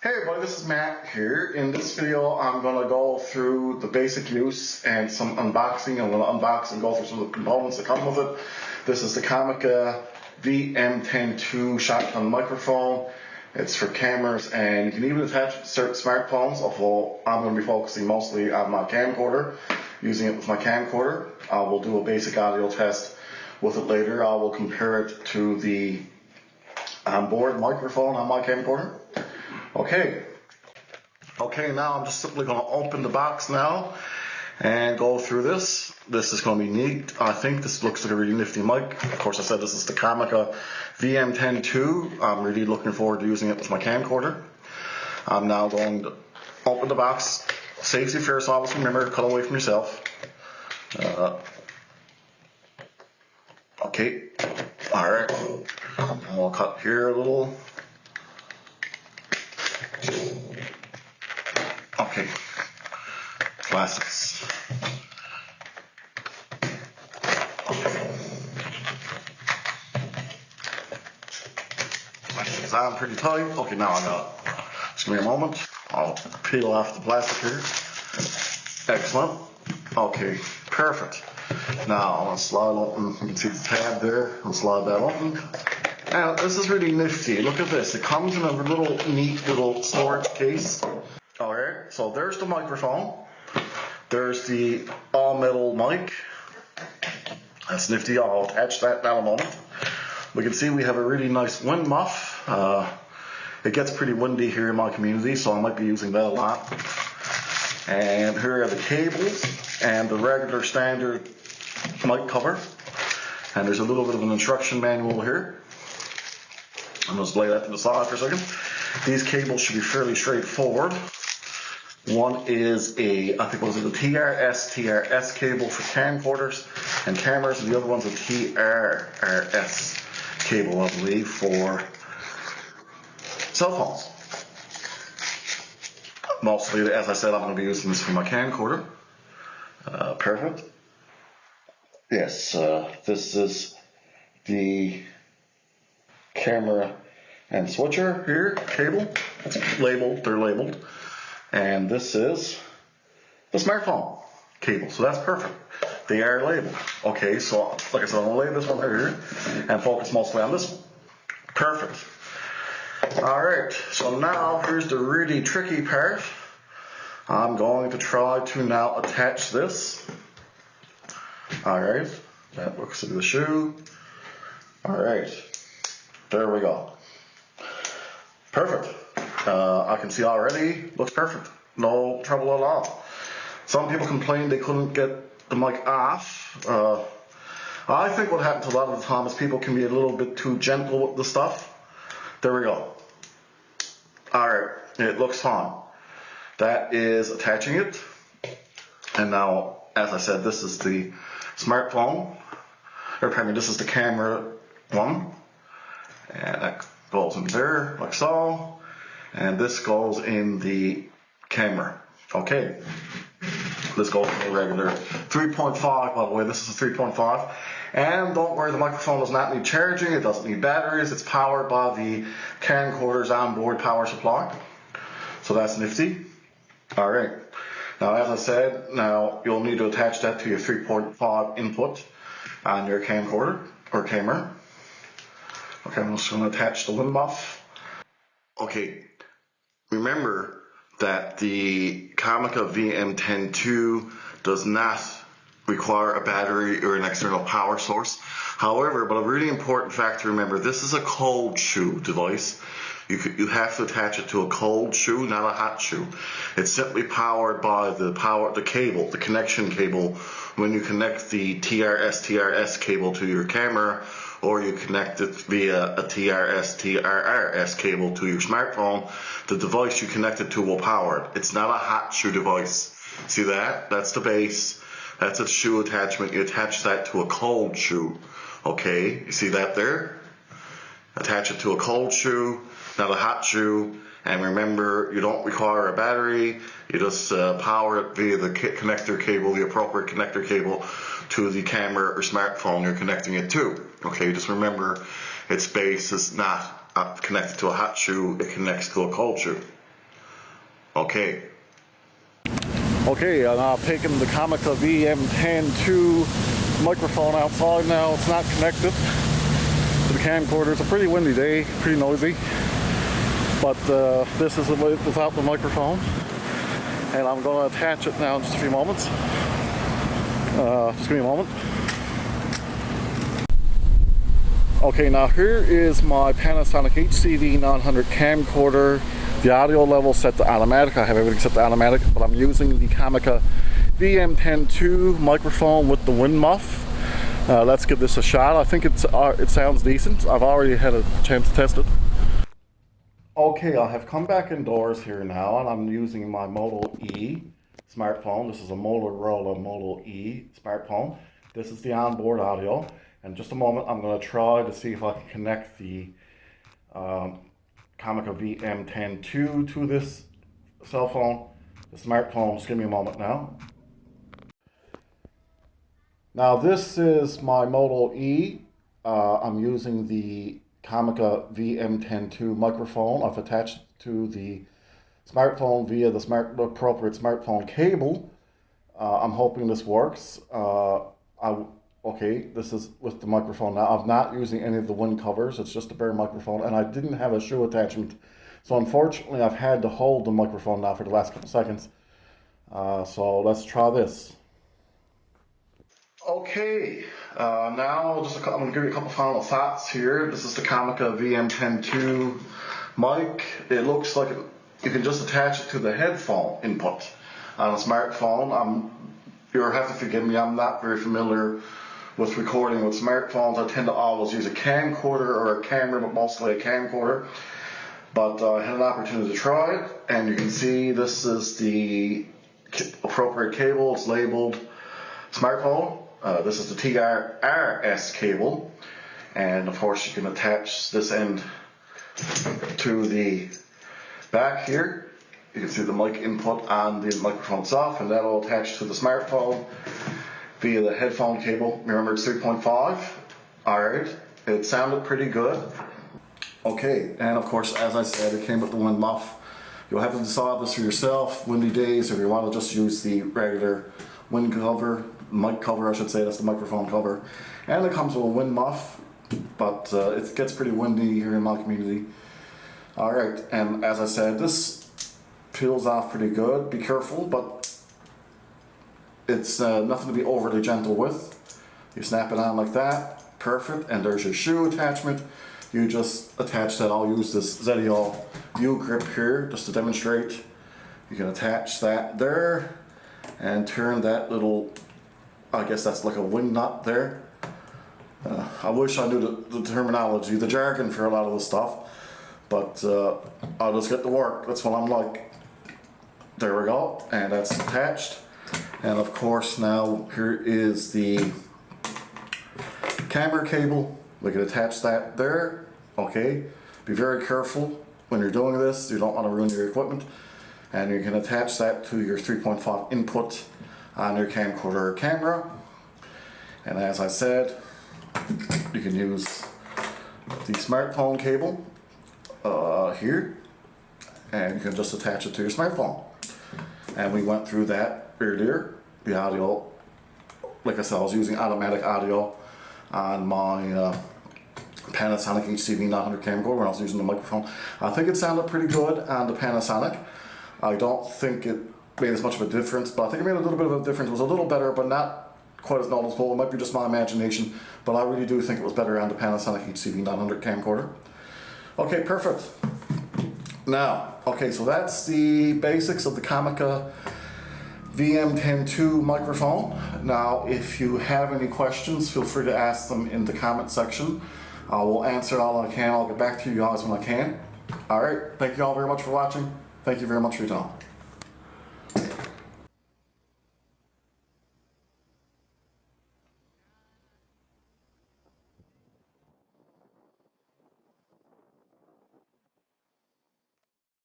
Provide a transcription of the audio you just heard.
Hey everybody, this is Matt here. In this video I'm going to go through the basic use and some unboxing. I'm going to unbox and go through some of the components that come with it. This is the Comica VM10II shotgun microphone. It's for cameras and you can even attach certain smartphones, although I'm going to be focusing mostly on my camcorder, using it with my camcorder. I will do a basic audio test with it later. I will compare it to the onboard microphone on my camcorder. Okay, now I'm just simply going to open the box now and go through this. This is going to be neat. I think this looks like a really nifty mic. Of course, I said this is the Comica VM10II. I'm really looking forward to using it with my camcorder. I'm now going to open the box. Safety first, obviously. Remember, cut away from yourself. Okay, alright. I'll cut here a little. Okay, plastics. Plastics on pretty tight. Okay, now I got it. Just give me a moment. I'll peel off the plastic here. Excellent. Okay, perfect. Now I'm going to slide open. You can see the tab there. I'll slide that open. Now this is really nifty. Look at this. It comes in a little neat little storage case. Alright, so there's the microphone. There's the all metal mic. That's nifty. I'll attach that in a moment. We can see we have a really nice wind muff. It gets pretty windy here in my community, so I might be using that a lot. And here are the cables and the regular standard mic cover. And there's a little bit of an instruction manual here. I'm going to lay that to the side for a second. These cables should be fairly straightforward. One is a, I think what was it, a TRS cable for camcorders and cameras, and the other one's a TRS cable, I believe, for cell phones. Mostly, as I said, I'm going to be using this for my camcorder. Perfect. Yes, this is the camera and switcher here, cable. It's labeled, they're labeled. And this is the smartphone cable, so that's perfect. They are labeled. Okay, so like I said, I'm going to lay this one here and focus mostly on this one. Perfect. Alright, so now here's the really tricky part. I'm going to try to now attach this. Alright, that looks like the shoe. Alright, there we go. Perfect. I can see already, looks perfect. No trouble at all. Some people complained they couldn't get the mic off. I think what happens a lot of the time is people can be a little bit too gentle with the stuff. There we go. Alright, it looks fine. That is attaching it. And now, as I said, this is the smartphone. Or pardon me, this is the camera one. And that goes in there, like so. And this goes in the camera. Okay. This goes in the regular 3.5, by the way, this is a 3.5. And don't worry, the microphone does not need charging, it doesn't need batteries, it's powered by the camcorder's onboard power supply. So that's nifty. Alright. Now as I said, now you'll need to attach that to your 3.5 input on your camcorder or camera. Okay, I'm just going to attach the wind muff. Okay. Remember that the Comica VM10II does not require a battery or an external power source. However, but a really important fact to remember, this is a cold shoe device. You have to attach it to a cold shoe, not a hot shoe. It's simply powered by the cable, the connection cable. When you connect the TRS cable to your camera, or you connect it via a TRS cable to your smartphone, the device you connect it to will power it. It's not a hot shoe device. See that? That's the base. That's a shoe attachment. You attach that to a cold shoe. Okay, you see that there? Attach it to a cold shoe, not a hot shoe. And remember, you don't require a battery. You just power it via the connector cable, the appropriate connector cable to the camera or smartphone you're connecting it to. Okay, just remember its base is not connected to a hot shoe, it connects to a cold shoe. Okay. Okay, I've taken the Comica VM10II microphone outside now. It's not connected to the camcorder. It's a pretty windy day, pretty noisy. But this is without the microphone. And I'm going to attach it now in just a few moments. Just give me a moment. Okay, now here is my Panasonic HCV900 camcorder. The audio level set to automatic. I have everything set to automatic, but I'm using the Comica VM10II microphone with the wind muff. Let's give this a shot. I think it sounds decent. I've already had a chance to test it. Okay, I have come back indoors here now, and I'm using my Moto E smartphone. This is a Motorola Moto E smartphone. This is the onboard audio. In just a moment, I'm going to try to see if I can connect the Comica VM10II to this cell phone, the smartphone. Just give me a moment now. Now this is my Moto E. I'm using the Comica VM10II microphone. I've attached it to the smartphone via the appropriate smartphone cable. I'm hoping this works. Okay, this is with the microphone now. I'm not using any of the wind covers. It's just a bare microphone, and I didn't have a shoe attachment. So unfortunately, I've had to hold the microphone now for the last couple seconds. So let's try this. Okay, now I'm going to give you a couple final thoughts here. This is the Comica VM10II mic. It looks like you can just attach it to the headphone input on a smartphone. You'll have to forgive me, I'm not very familiar with recording with smartphones. I tend to always use a camcorder or a camera, but mostly a camcorder. But I had an opportunity to try it, and you can see this is the appropriate cable. It's labeled smartphone. This is the TRS cable, and of course you can attach this end to the back here. You can see the mic input on the microphone itself, and that'll attach to the smartphone via the headphone cable. Remember, it's 3.5. Alright, it sounded pretty good. Okay, and of course, as I said, it came with the wind muff. You'll have to decide this for yourself, windy days, if you want to just use the regular wind cover, mic cover I should say, that's the microphone cover. And it comes with a wind muff, but it gets pretty windy here in my community. Alright, and as I said, this peels off pretty good. Be careful, but it's nothing to be overly gentle with. You snap it on like that, perfect, and there's your shoe attachment. You just attach that. I'll use this ZEO U-grip here just to demonstrate. You can attach that there and turn that little, I guess that's like a wing nut there. I wish I knew the terminology, the jargon for a lot of the stuff, but I'll just get to work. That's what I'm like. There we go, and that's attached. And of course now here is the camera cable. We can attach that there. Okay, be very careful when you're doing this. You don't want to ruin your equipment. And you can attach that to your 3.5 input on your camcorder or camera. And as I said, you can use the smartphone cable here, and you can just attach it to your smartphone. And we went through that earlier. The audio, like I said, I was using automatic audio on my Panasonic HCV900 camcorder when I was using the microphone. I think it sounded pretty good on the Panasonic. I don't think it made as much of a difference, but I think it made a little bit of a difference. It was a little better, but not quite as noticeable. It might be just my imagination, but I really do think it was better on the Panasonic HCV900 camcorder. Okay, perfect. Now, okay, so that's the basics of the Comica VM10II microphone. Now, if you have any questions, feel free to ask them in the comment section. I will answer all I can. I'll get back to you guys when I can. Alright, thank you all very much for watching. Thank you very much for your time.